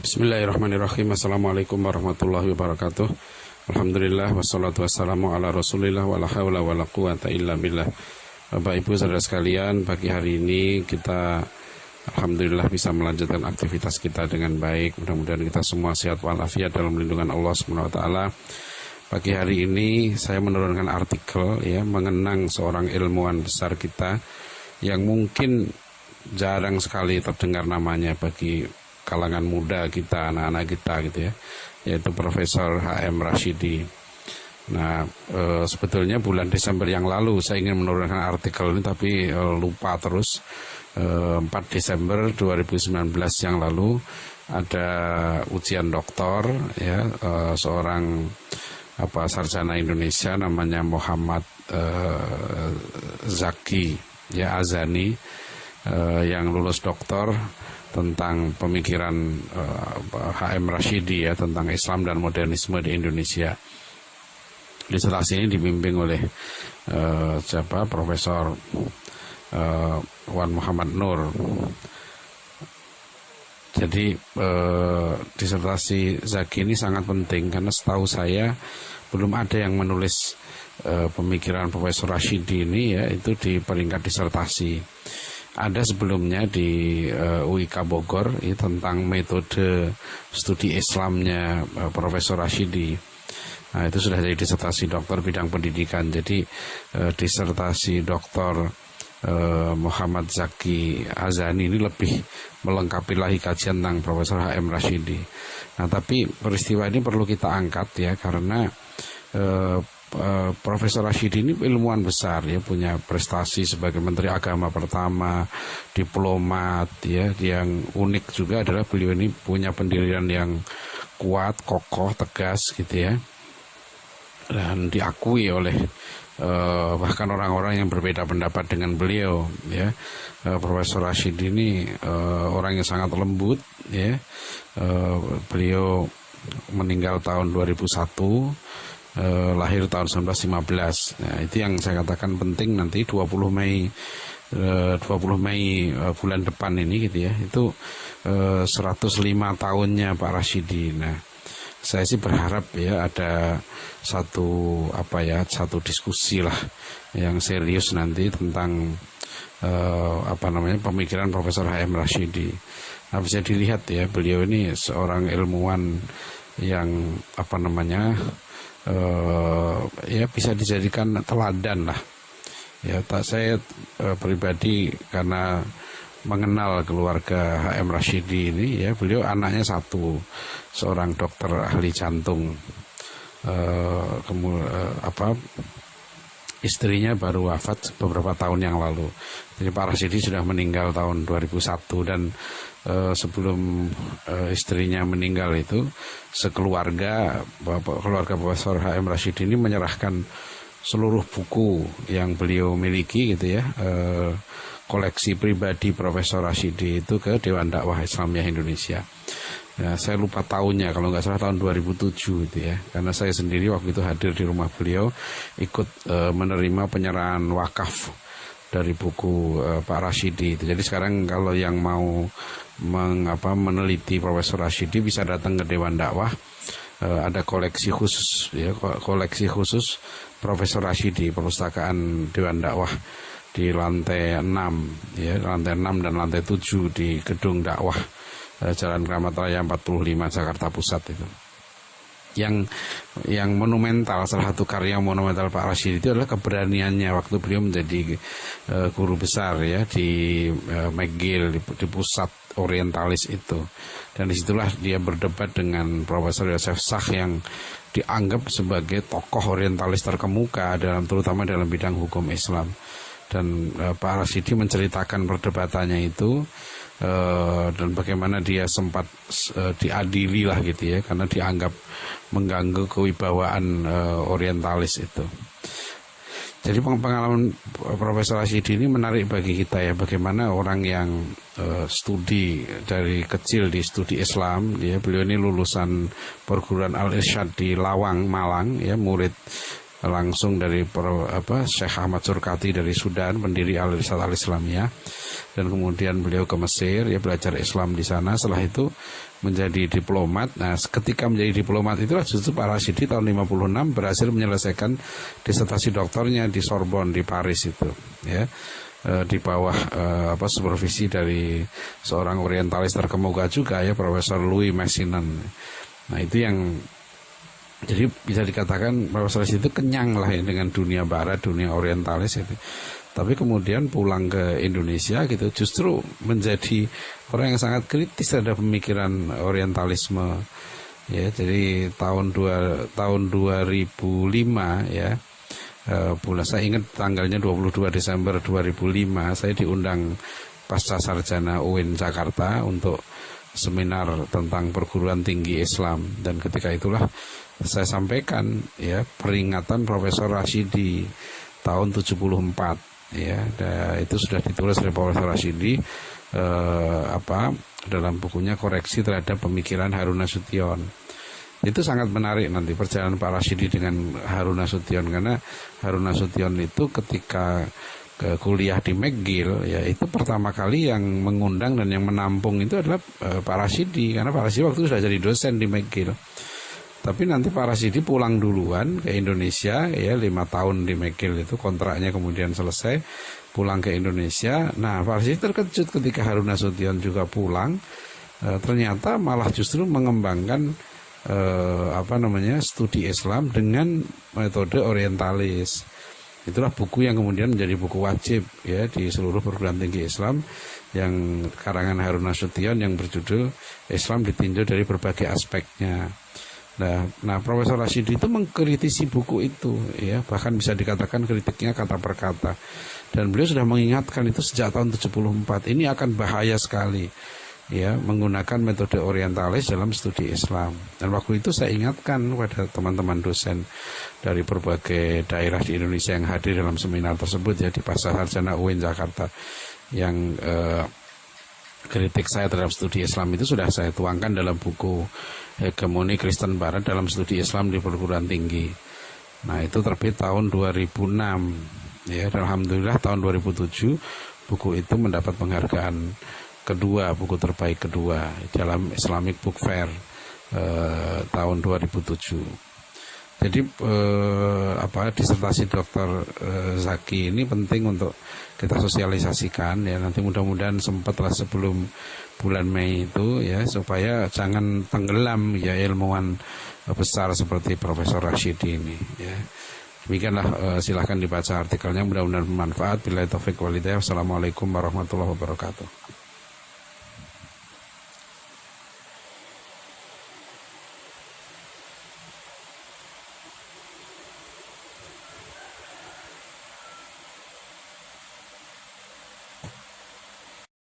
Bismillahirrahmanirrahim. Assalamualaikum warahmatullahi wabarakatuh. Alhamdulillah wassalatu wassalamu ala rasulillah wala hawla wala quwata illa billah. Bapak Ibu saudara sekalian, pagi hari ini kita alhamdulillah bisa melanjutkan aktivitas kita dengan baik. Mudah-mudahan kita semua sehat walafiat dalam lindungan Allah Subhanahu wa taala. Pagi hari ini saya menurunkan artikel mengenang seorang ilmuwan besar kita yang mungkin jarang sekali terdengar namanya bagi kalangan muda kita, anak-anak kita gitu ya, yaitu Profesor H.M. Rashidi. Nah, sebetulnya bulan Desember yang lalu saya ingin menurunkan artikel ini tapi lupa terus. 4 Desember 2019 yang lalu ada ujian doktor seorang sarjana Indonesia namanya Muhammad Zaki Azani yang lulus doktor tentang pemikiran H.M. Rashidi tentang Islam dan modernisme di Indonesia. Disertasi ini dibimbing oleh Profesor Wan Muhammad Nur. Jadi disertasi Zaki ini sangat penting karena setahu saya belum ada yang menulis pemikiran Profesor Rashidi ini itu di peringkat disertasi. Ada sebelumnya di UIK Bogor tentang metode studi Islamnya Profesor Rashidi. Nah, itu sudah jadi disertasi doktor bidang pendidikan. Jadi disertasi doktor Muhammad Zaki Azani ini lebih melengkapi lagi kajian tentang Profesor H.M. Rashidi. Nah, tapi peristiwa ini perlu kita angkat karena Profesor Rashidi ini ilmuwan besar punya prestasi sebagai Menteri Agama pertama, diplomat yang unik juga adalah beliau ini punya pendirian yang kuat, kokoh, tegas gitu dan diakui oleh bahkan orang-orang yang berbeda pendapat dengan beliau Profesor Rashidi ini orang yang sangat lembut beliau meninggal tahun 2001. Lahir tahun 1915. Nah, itu yang saya katakan penting nanti 20 Mei bulan depan ini itu 105 tahunnya Pak Rashidi. Nah, saya sih berharap ada satu diskusi lah yang serius nanti tentang pemikiran Profesor H.M. Rashidi. Nah, bisa dilihat beliau ini seorang ilmuwan yang bisa dijadikan teladan lah. Saya pribadi karena mengenal keluarga H.M. Rashidi ini beliau anaknya satu, seorang dokter ahli jantung. Istrinya baru wafat beberapa tahun yang lalu. Jadi Pak Rashidi sudah meninggal tahun 2001 dan sebelum istrinya meninggal itu keluarga Profesor H.M. Rashidi ini menyerahkan seluruh buku yang beliau miliki koleksi pribadi Profesor Rashidi itu ke Dewan Dakwah Islamiyah Indonesia. Nah, saya lupa tahunnya, kalau nggak salah tahun 2007 karena saya sendiri waktu itu hadir di rumah beliau ikut menerima penyerahan wakaf dari buku Pak Rashidi itu. Jadi sekarang kalau yang mau meneliti Profesor Rashidi bisa datang ke Dewan Dakwah, ada koleksi khusus Profesor Rashidi, perpustakaan Dewan Dakwah di lantai 6 lantai 6 dan lantai 7 di Gedung Dakwah Jalan Kramat Raya 45 Jakarta Pusat itu. Yang monumental, salah satu karya monumental Pak Rashidi itu adalah keberaniannya waktu beliau menjadi guru besar di McGill, di pusat orientalis itu. Dan disitulah dia berdebat dengan Profesor Yosef Sach yang dianggap sebagai tokoh orientalis terkemuka terutama dalam bidang hukum Islam. Dan Pak Rashidi menceritakan perdebatannya itu dan bagaimana dia sempat diadili lah karena dianggap mengganggu kewibawaan orientalis itu. Jadi pengalaman Profesor Rashidi ini menarik bagi kita bagaimana orang yang studi dari kecil di studi Islam beliau ini lulusan perguruan Al-Irsyad di Lawang, Malang murid langsung dari Syekh Ahmad Surkati dari Sudan, pendiri Al-Irsyad Al-Islamiyah, dan kemudian beliau ke Mesir, ya belajar Islam di sana. Setelah itu menjadi diplomat. Nah, ketika menjadi diplomat itulah justru Pak Rashidi tahun 56 berhasil menyelesaikan disertasi doktornya di Sorbonne di Paris itu, ya, di bawah supervisi dari seorang orientalis terkemuka juga, ya, Profesor Louis Messinon. Nah, itu yang jadi bisa dikatakan Profesor itu kenyang lah ya dengan dunia barat, dunia orientalis itu. Tapi kemudian pulang ke Indonesia gitu justru menjadi orang yang sangat kritis terhadap pemikiran orientalisme. Ya, jadi tahun 2005 ya, bulan saya ingat tanggalnya 22 Desember 2005 saya diundang pasca sarjana UIN Jakarta untuk seminar tentang perguruan tinggi Islam, dan ketika itulah saya sampaikan ya peringatan Profesor Rashidi tahun 74 ya, itu sudah ditulis oleh Profesor Rashidi dalam bukunya Koreksi Terhadap Pemikiran Harun Nasution. Itu sangat menarik nanti perjalanan Pak Rashidi dengan Harun Nasution, karena Harun Nasution itu ketika kuliah di McGill ya, itu pertama kali yang mengundang dan yang menampung itu adalah Pak Rashidi, karena Pak Rashidi waktu itu sudah jadi dosen di McGill. Tapi nanti Pak Rashidi pulang duluan ke Indonesia ya, 5 tahun di McGill itu kontraknya kemudian selesai, pulang ke Indonesia. Nah, Pak Rashidi terkejut ketika Harun Nasution juga pulang, ternyata malah justru mengembangkan studi Islam dengan metode orientalis. Itulah buku yang kemudian menjadi buku wajib ya di seluruh perguruan tinggi Islam, yang karangan Harun Nasution yang berjudul Islam Ditinjau dari Berbagai Aspeknya. Nah, Profesor Rashidi itu mengkritisi buku itu ya, bahkan bisa dikatakan kritiknya kata per kata. Dan beliau sudah mengingatkan itu sejak tahun 74, ini akan bahaya sekali ya menggunakan metode orientalis dalam studi Islam. Dan waktu itu saya ingatkan kepada teman-teman dosen dari berbagai daerah di Indonesia yang hadir dalam seminar tersebut ya di pasca sarjana UIN Jakarta, yang kritik saya terhadap studi Islam itu sudah saya tuangkan dalam buku Hegemoni Kristen Barat dalam Studi Islam di Perguruan Tinggi. Nah, itu terbit tahun 2006 ya, dan alhamdulillah tahun 2007 buku itu mendapat penghargaan kedua, buku terbaik kedua dalam Islamic Book Fair tahun 2007. Jadi disertasi Dr. Zaki ini penting untuk kita sosialisasikan ya, nanti mudah-mudahan sempatlah sebelum bulan Mei itu ya, supaya jangan tenggelam ya ilmuwan besar seperti Profesor Rashidi ini ya. Demikianlah, silahkan dibaca artikelnya, mudah-mudahan bermanfaat. Billahi taufiq wal hidayah. Wassalamualaikum warahmatullahi wabarakatuh.